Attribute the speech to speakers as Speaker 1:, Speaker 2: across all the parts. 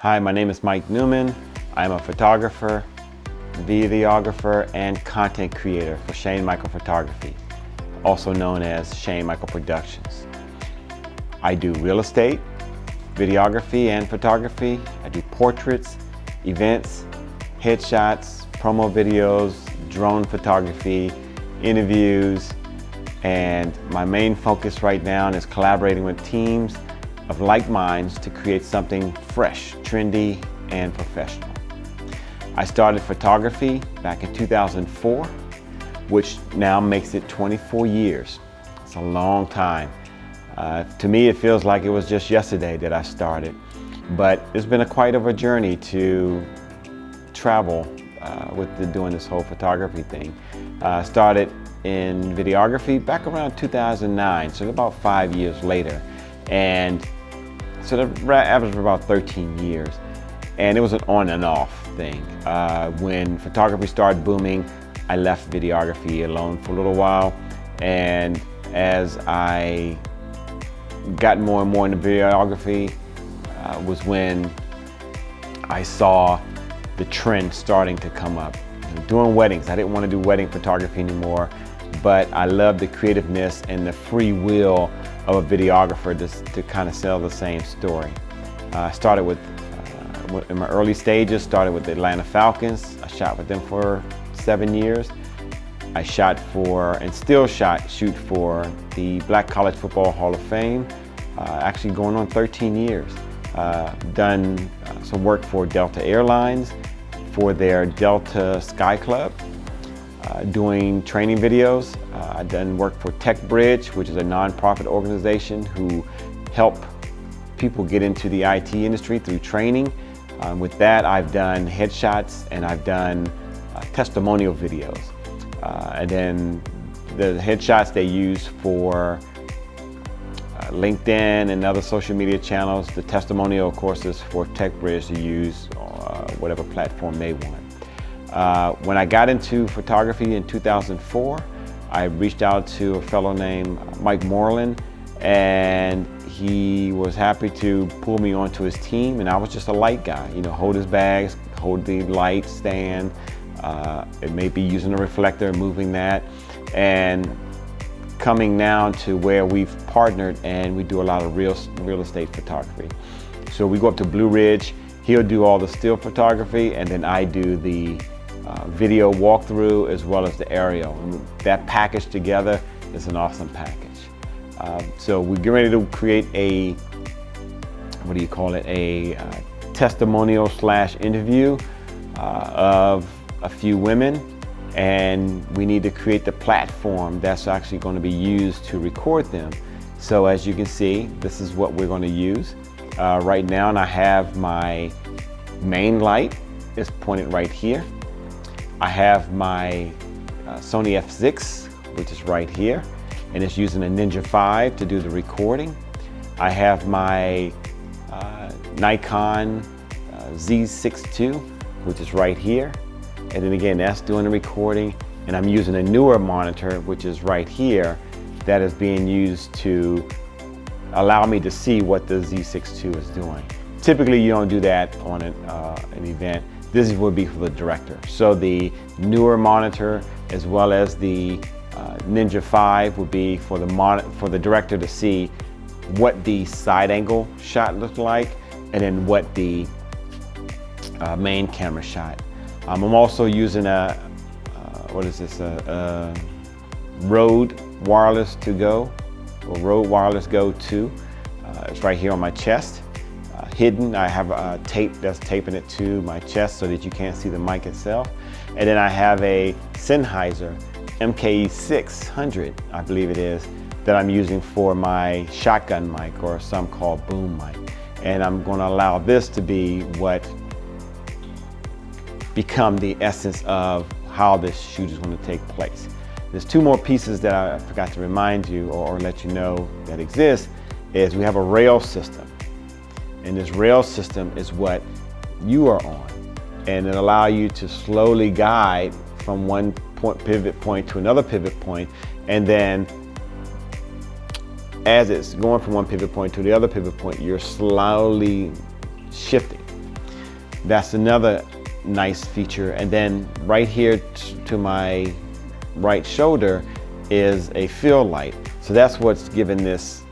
Speaker 1: Hi, my name is Mike Newman. I'm a photographer, videographer, and content creator for Shane Michael Photography, also known as Shane Michael Productions. I do real estate, videography, and photography. I do portraits, events, headshots, promo videos, drone photography, interviews, and my main focus right now is collaborating with teams of like minds to create something fresh, trendy, and professional. I started photography back in 2004, which now makes it 24 years. It's a long time. To me, it feels like it was just yesterday that I started, but it's been quite of a journey to travel with doing this whole photography thing. Started in videography back around 2009, so about 5 years later. And so the average of about 13 years. And it was an on and off thing. When photography started booming, I left videography alone for a little while. And as I got more and more into videography, was when I saw the trend starting to come up. Doing weddings, I didn't want to do wedding photography anymore, but I loved the creativeness and the free will of a videographer to kind of sell the same story. I started with, in my early stages, started with the Atlanta Falcons. I shot with them for 7 years. I shot for, and still shoot for, the Black College Football Hall of Fame, actually going on 13 years. Done some work for Delta Airlines, for their Delta Sky Club, doing training videos. I've done work for TechBridge, which is a nonprofit organization who help people get into the IT industry through training. With that, I've done headshots and I've done testimonial videos. And then the headshots they use for LinkedIn and other social media channels. The testimonial, of course, is for TechBridge to use whatever platform they want. When I got into photography in 2004, I reached out to a fellow named Mike Moreland, and he was happy to pull me onto his team, and I was just a light guy, you know, hold his bags, hold the light stand, it may be using a reflector, moving that, and coming now to where we've partnered and we do a lot of real estate photography. So we go up to Blue Ridge, he'll do all the still photography, and then I do the video walkthrough as well as the aerial. And that package together is an awesome package. So we get ready to create a, what do you call it, a testimonial / interview of a few women, and we need to create the platform that's actually going to be used to record them. So as you can see, this is what we're going to use right now, and I have my main light is pointed right here. I have my Sony f6, which is right here, and it's using a Ninja 5 to do the recording. I have my Nikon Z6 II, which is right here, and then again, that's doing the recording, and I'm using a newer monitor, which is right here, that is being used to allow me to see what the Z6 II is doing. Typically, you don't do that on an event. This would be for the director. So the newer monitor, as well as the Ninja 5, would be for the director to see what the side angle shot looked like, and then what the main camera shot. I'm also using a Rode Wireless to Go, or Rode Wireless Go 2. It's right here on my chest. Hidden, I have a tape that's taping it to my chest so that you can't see the mic itself. And then I have a Sennheiser MKE 600, I believe it is, that I'm using for my shotgun mic, or some call boom mic. And I'm going to allow this to be what become the essence of how this shoot is going to take place. There's two more pieces that I forgot to remind you or let you know that exist. Is we have a rail system. And this rail system is what you are on, and it allows you to slowly guide from one pivot point to another pivot point, and then as it's going from one pivot point to the other pivot point, you're slowly shifting. That's another nice feature. And then right here to my right shoulder is a fill light. So that's what's giving this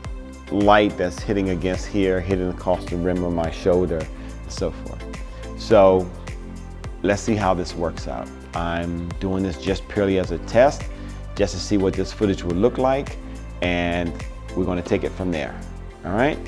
Speaker 1: light that's hitting against here, hitting across the rim of my shoulder, and so forth. So let's see how this works out. I'm doing this just purely as a test, just to see what this footage would look like, and we're going to take it from there. All right.